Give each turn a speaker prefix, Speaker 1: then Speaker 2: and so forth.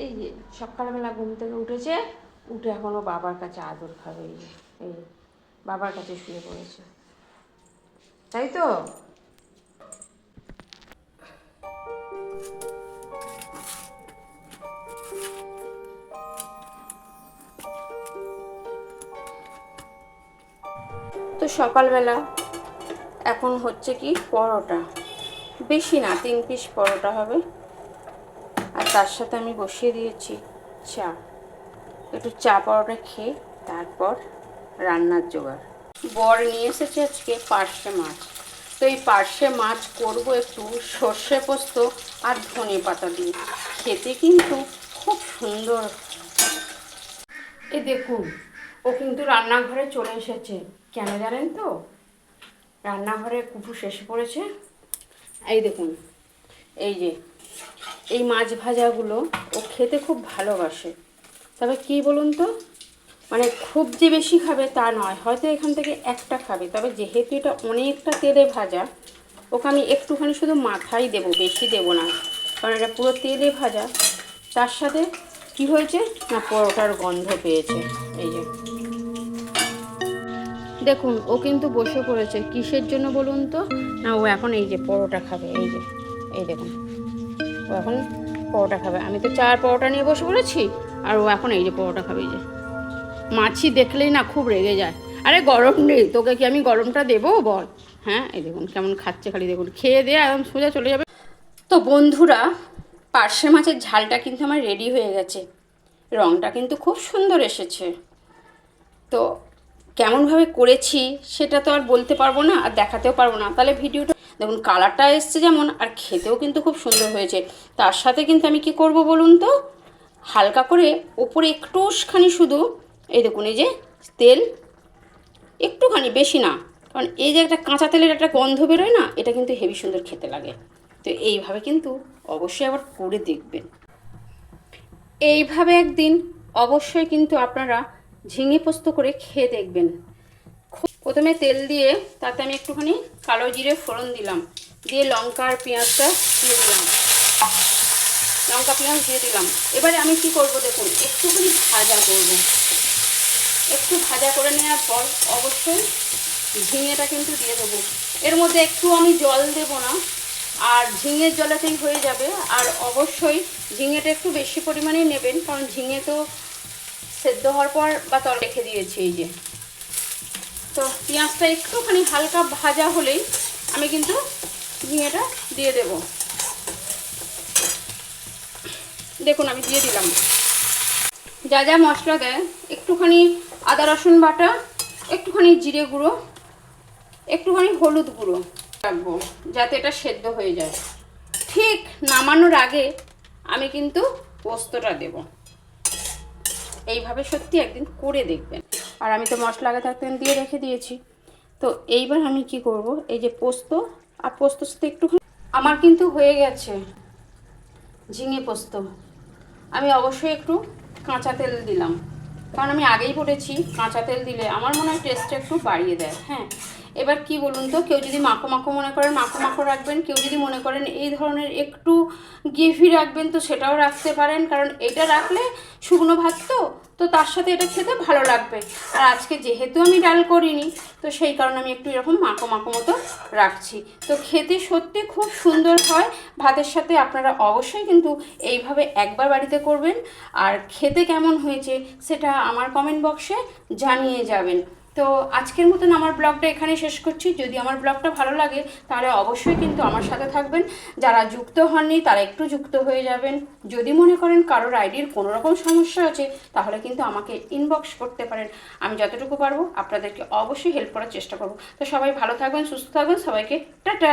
Speaker 1: এই যে সকালবেলা ঘুম থেকে উঠেছে, উঠে এখনও বাবার কাছে আদর খাবে। এই যে এই বাবার কাছে শুয়ে পড়েছে, তাই তো? তো সকালবেলা এখন হচ্ছে কি পরোটা, বেশি না 3 পিস পরোটা হবে। আর তার সাথে আমি বসিয়ে দিয়েছি চা। একটু চা পরোটা খেয়ে তারপর রান্নার জোগাড়। বর নিয়ে এসেছে আজকে পার্শে মাছ। তো এই পার্শে মাছ করব একটু সর্ষে পোস্ত আর ধনে পাতা দিয়ে, খেতে কিন্তু খুব সুন্দর। এই দেখুন, ও কিন্তু রান্নাঘরে চলে এসেছে। কেন জানেন তো? রান্নাঘরে কুটুস এসে পড়েছে। এই দেখুন, এই যে এই মাছ ভাজাগুলো ও খেতে খুব ভালোবাসে। তবে কি বলুন তো, মানে খুব যে বেশি খাবে তা নয়, হয়তো এখান থেকে একটা খাবে। তবে যেহেতু এটা অনেকটা তেলে ভাজা, ওকে আমি একটুখানি শুধু মাথায় দেবো, বেশি দেবো না, কারণ এটা পুরো তেলে ভাজা। তার সাথে কি হয়েছে না, পরোটার গন্ধ পেয়েছে। এই যে দেখুন, ও কিন্তু বসে পড়েছে। কিসের জন্য বলুন তো? না, ও এখন এই যে পরোটা খাবে। এই যে এই দেখুন, ও এখন পরোটা খাবে। আমি তো চার পরোটা নিয়ে বসে পড়েছি, আর ও এখন এই যে পরোটা খাবে। এই যে মাছি দেখলেই না খুব রেগে যায়। আরে গরম নেই, তোকে কি আমি গরমটা দেবো বল? হ্যাঁ, এই দেখুন কেমন খাচ্ছে, খালি দেখুন, খেয়ে দিয়ে একদম সোজা চলে যাবে। তো বন্ধুরা, পার্শে মাছের ঝালটা কিন্তু আমার রেডি হয়ে গেছে। রঙটা কিন্তু খুব সুন্দর এসেছে। তো কেমনভাবে করেছি সেটা তো আর বলতে পারবো না, আর দেখাতেও পারবো না। তাহলে ভিডিওটা দেখুন, কালারটা এসছে যেমন, আর খেতেও কিন্তু খুব সুন্দর হয়েছে। তার সাথে কিন্তু আমি কি করব বলুন তো, হালকা করে ওপরে একটুখানি শুধু এই দেখুন, এই যে তেল একটুখানি, বেশি না, কারণ এই যে একটা কাঁচা তেলের একটা গন্ধ বেরোয় না, এটা কিন্তু হেভি সুন্দর খেতে লাগে। তো এইভাবে কিন্তু অবশ্যই আবার করে দেখবেন। এইভাবে একদিন অবশ্যই কিন্তু আপনারা ঝিঙে পোস্ত করে খেয়ে দেখবেন। প্রথমে তেল দিয়ে তাতে আমি একটুখানি কালো জিরে ফোড়ন দিলাম, দিয়ে লঙ্কা আর পেঁয়াজটা দিয়ে দিলাম, লঙ্কা পেঁয়াজ দিয়ে দিলাম। এবারে আমি কি করব দেখুন, একটুখানি ভাজা করব। একটু ভাজা করে নেওয়ার পর অবশ্যই ঝিঙেটা কিন্তু দিয়ে দেবো। এর মধ্যে একটু আমি জল দেব না, আর ঝিঙের জলেতেই হয়ে যাবে। আর অবশ্যই ঝিঙেটা একটু বেশি পরিমাণেই নেবেন, কারণ ঝিঙে তো সেদ্ধ হওয়ার পর বা তল রেখে দিয়েছি। এই যে, তো পেঁয়াজটা একটুখানি হালকা ভাজা হলেই আমি কিন্তু ঝিঙেটা দিয়ে দেব। দেখুন আমি দিয়ে দিলাম। যা যা মশলা দেয়, একটুখানি আদা রসুন বাটা, একটুখানি জিরে গুঁড়ো, একটুখানি হলুদ গুঁড়ো রাখবো, যাতে এটা সেদ্ধ হয়ে যায়। ঠিক নামানোর আগে আমি কিন্তু পোস্তটা দেব। এইভাবে সত্যি একদিন করে দেখবেন। আর আমি তো মশলা আগে থাকতে দিয়ে রেখে দিয়েছি। তো এইবার আমি কি করব, এই যে পোস্ত আর পোস্তর সাথে একটুখানি আমার কিন্তু হয়ে গেছে ঝিঙে পোস্ত। আমি অবশ্যই একটু কাঁচা তেল দিলাম, কারণ আমি আগেই বলেছি কাঁচা তেল দিলে আমার মনে হয় টেস্টটা একটু বাড়িয়ে দেয়। হ্যাঁ, এবার কি বলুন তো, কেউ যদি মাখো মাখো মনে করেন মাখো মাখো রাখবেন, কেউ যদি মনে করেন এই ধরনের একটু গ্রেভি রাখবেন তো সেটাও রাখতে পারেন, কারণ এটা রাখলে শুকনো ভাত তো তার সাথে এটা খেতে ভালো লাগবে। আর আজকে যেহেতু আমি ডাল করিনি, তো সেই কারণে আমি একটু এরকম মাখো মাখো মতো রাখছি। তো খেতে সত্যি খুব সুন্দর হয় ভাতের সাথে। আপনারা অবশ্যই কিন্তু এইভাবে একবার বাড়িতে করবেন, আর খেতে কেমন হয়েছে সেটা আমার কমেন্ট বক্সে জানিয়ে যাবেন। তো আজকের মতন আমার ব্লগটা এখানে শেষ করছি। যদি আমার ব্লগটা ভালো লাগে তাহলে অবশ্যই কিন্তু আমার সাথে থাকবেন। যারা যুক্ত হননি তারা একটু যুক্ত হয়ে যাবেন। যদি মনে করেন কারোর আইডির কোনো রকম সমস্যা আছে, তাহলে কিন্তু আমাকে ইনবক্স করতে পারেন। আমি যতটুকু পারবো আপনাদেরকে অবশ্যই হেল্প করার চেষ্টা করব। তো সবাই ভালো থাকবেন, সুস্থ থাকবেন, সবাইকে টাটা।